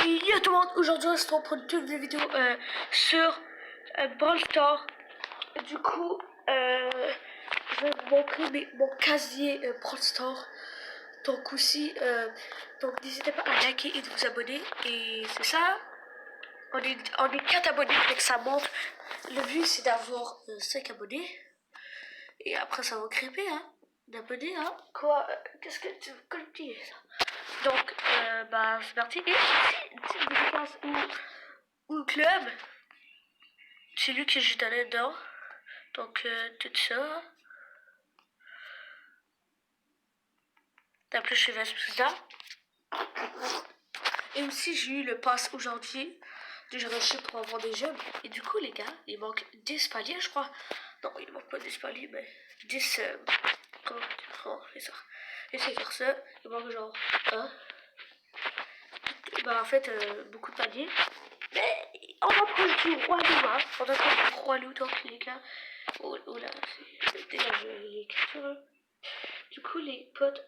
Et yo tout le monde, aujourd'hui on se retrouve pour une nouvelle vidéo sur Brawl Stars. Du coup, je vais vous montrer mon casier Brawl Stars. Donc aussi, donc n'hésitez pas à liker et de vous abonner. Et c'est ça, on est 4 abonnés, donc ça monte. Le but c'est d'avoir 5 abonnés. Et après ça va crêper, hein, d'abonnés, hein. Quoi, qu'est-ce que tu veux dire ça? Donc, bah, c'est parti. Et ici, une petite dédicace au club. C'est lui que j'ai donné dedans. Donc, tout ça. D'après, je suis vice-président. Et aussi, j'ai eu le pass aujourd'hui. J'ai reçu pour avoir des jeux. Et du coup, les gars, il manque 10 paliers, je crois. Non, il manque pas 10 paliers, mais 10. Comment on fait ça? J'essaie de faire ça. Il manque genre 1. Bah, en fait, beaucoup de paliers. Mais on approche du roi loup, hein. On approche du roi loup, donc les gars. Oh là, c'est dégage l'écriture. Du coup, les potes,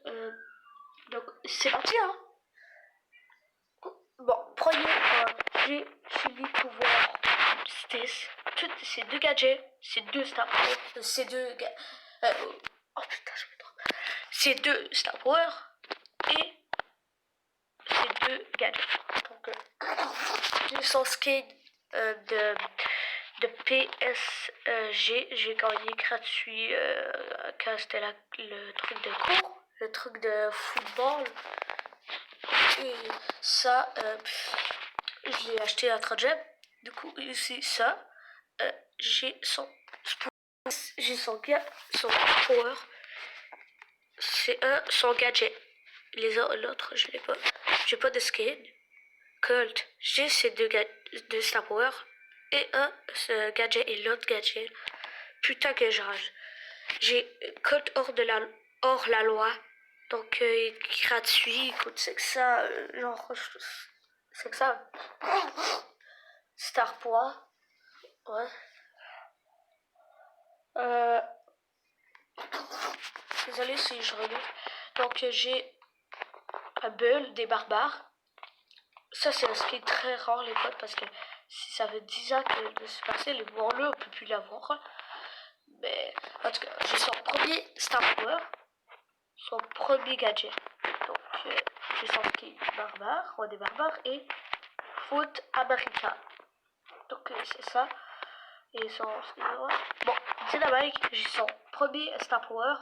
donc c'est parti, hein. Bon, premier, j'ai fini pouvoir Stis. Toutes ces deux gadgets, ces deux Star Power, ces deux oh putain, je me trompe. Ces deux Star Power et ces deux gadgets. Donc, j'ai son skin de PSG, j'ai gagné gratuit quand c'était le truc de cours, le truc de football. Et ça, je l'ai acheté à 30 gemmes. Du coup, ici, ça, j'ai son power. C'est son gadget. L'autre, je l'ai pas. J'ai pas de skin. Colt, j'ai ces deux Star Power. Et ce gadget et l'autre gadget. Putain que je rage. J'ai Colt hors la loi. Donc il est gratuit, il coûte c'est que ça. Genre c'est que ça. Star Power. Ouais. Désolé si je regarde. Donc j'ai un Bull des barbares. Ça c'est un skin très rare les potes parce que si ça fait 10 ans que c'est passé, les voir-le, on peut plus l'avoir. Mais en tout cas, j'ai son premier Star Power, son premier gadget. Donc j'ai son skin barbare, roi des barbares et foot américain. Donc c'est ça. Et son bon, Dynamite, j'ai son premier Star Power,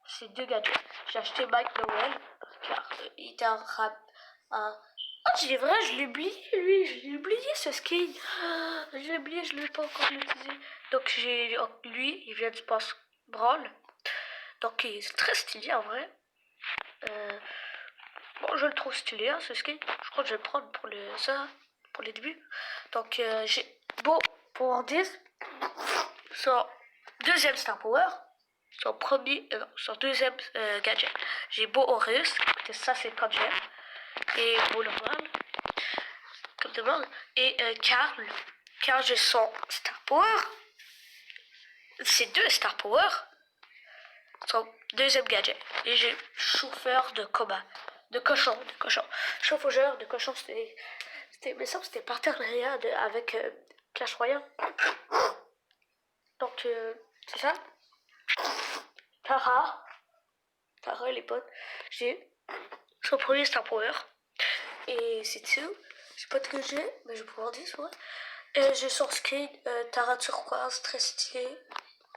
c'est deux gadgets. J'ai acheté Mike Noel car il était oh, c'est vrai, je l'ai oublié, lui, je l'ai oublié ce skin. Je l'ai oublié, je l'ai pas encore utilisé. Donc lui, il vient du pass Brawl. Donc c'est très stylé en vrai. Bon, je le trouve stylé hein, ce skin. Je crois que je vais le prendre pour les débuts. Donc j'ai beau pour 10. Son deuxième Star Power. Son deuxième gadget. J'ai beau Horus. Écoutez, ça c'est quand j'aime. Et beau normal. Comme tout le monde. Et Carl. Carl, j'ai son Star Power. C'est deux Star Power. Son deuxième gadget. Et j'ai chauffeur de combat. De cochon. Chauffeur de cochon, c'était partenariat avec Clash Royale. Donc, c'est ça. Tara, les potes. J'ai son premier Star Power. Et c'est tout. Je sais pas de que j'ai, mais je vais pouvoir dire, ouais. Et j'ai son skin Tara turquoise, très stylé.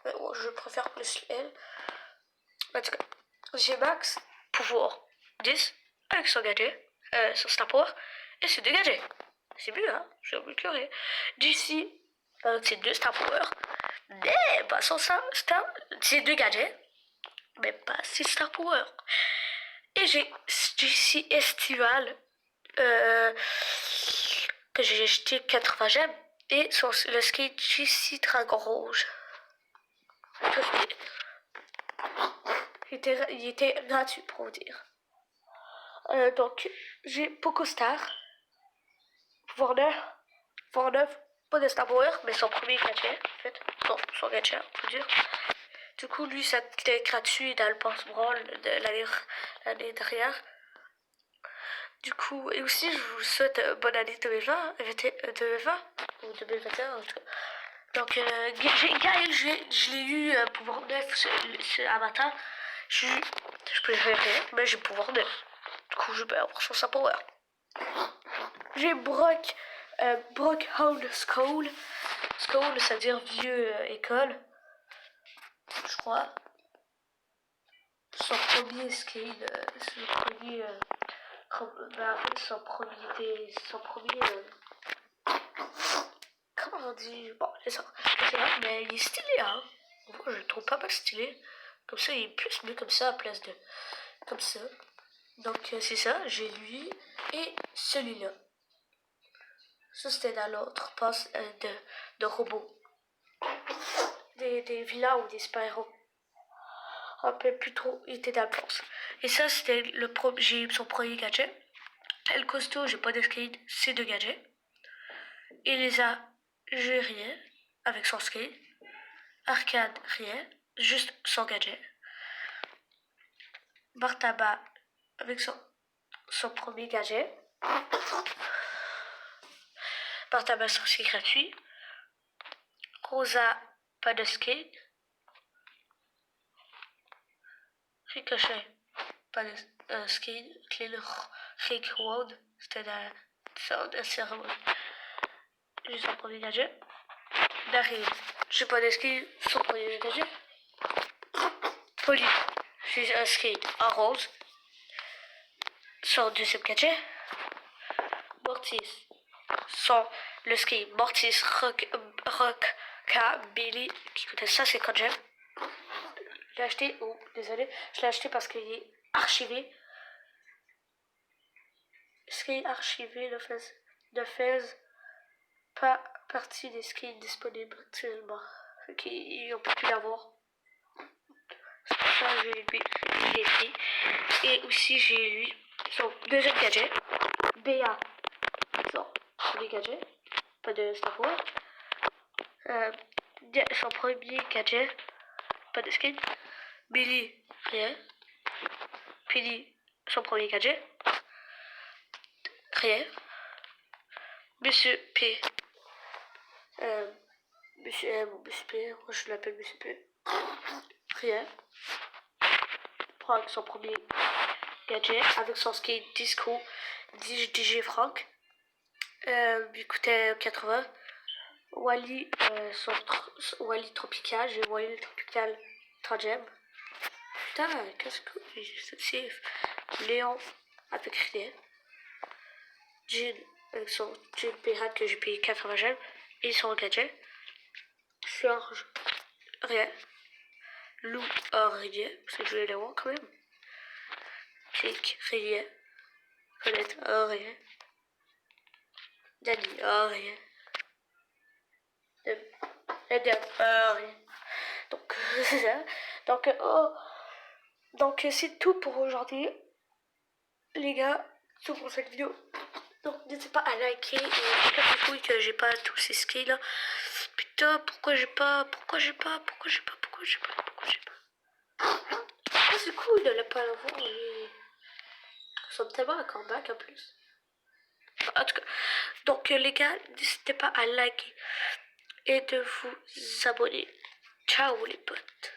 Mais bon, je préfère plus elle. En tout cas, j'ai Max pouvoir 10 avec son gadget, son Star Power. Et c'est deux gadgets. C'est mieux, hein. Je vais me curer. D'ici, c'est deux Star Power. Mais pas sans ça, c'est deux gadgets. Mais pas 6 Star Power. Et j'ai ici Estival que j'ai acheté 80 gemmes et le skate GC Dragon Rouge. Il était gratuit pour vous dire. Donc j'ai PocoStar, pouvoir 9, pas de Star Power, mais son premier gadget en fait. Non, son gadget on peut dire. Du coup lui ça était gratuit dans le pass Brawl de l'année dernière. Du coup, et aussi, je vous souhaite bonne année 2020, 2020 ou 2021 en tout cas. Donc, Gaël, je l'ai eu pouvoir 9 ce matin. Je peux faire rien, mais j'ai pouvoir 9. Du coup, je peux avoir son sa power. J'ai Brockhound School. School, ça veut dire vieux école. Je crois. Son premier skin, son premier. Ben, en fait, son premier. Comment on dit? Bon, c'est ça. C'est vrai, mais il est stylé, hein. Moi, je le trouve pas mal stylé. Comme ça, il est plus mieux comme ça à place de. Comme ça. Donc, c'est ça, j'ai lui et celui-là. Ça, c'était dans l'autre passe de robots. Des vilains ou des super-héros. Un peu plus trop, il était dans la place. Et ça, c'était j'ai eu son premier gadget. Le costaud, j'ai pas de skate, c'est deux gadgets. Elisa, j'ai rien, avec son skate. Arcade, rien, juste son gadget. Bartaba, avec son premier gadget. Bartaba, son skate gratuit. Rosa, pas de skate. Ricochet, pas de skate. Rick Ward, c'était la cérémonie. J'ai son premier gadget. Daryl, j'ai pas de skate, son premier gadget. Polly, j'ai un skate en rose. Son deuxième gadget. Mortis, le skate Mortis Rockabilly, qui coûtait 150 gemmes. Je l'ai acheté, oh désolé, je l'ai acheté parce qu'il est archivé. Skate archivé ne fait pas partie des skates disponibles actuellement. Ils ont pu l'avoir. C'est pour ça que je l'ai pris. Et aussi j'ai lui son deuxième gadget. BA. Son premier gadget. Pas de Star Wars. Son premier gadget. Pas de skin. Billy, rien. Billy, son premier gadget. Rien. Monsieur P. Monsieur P, moi je l'appelle Monsieur P. Rien. Franck, son premier gadget avec son skate disco DJ Franck. Il coûtait 80. Wally, Wally Tropical, j'ai Wally Tropical 30 gemmes. Putain, qu'est-ce que c'est? Léon avec rien. Jean avec son Jean pirate que j'ai payé 80 gemmes. Et son gadget. George, rien. Lou, rien. Parce que je voulais l'avoir quand même. Jake, rien. Colette, rien. Danny, rien. Adam, rien. Donc, c'est ça. Donc, c'est tout pour aujourd'hui. Les gars, tout pour cette vidéo. Donc, n'hésitez pas à liker et casse-couilles que j'ai pas tous ces skis là. Putain, pourquoi j'ai pas. Ah, c'est cool de ne pas l'avoir. Ça me tellement un comeback en plus. En tout cas, donc les gars, n'hésitez pas à liker et de vous abonner. Ciao les potes.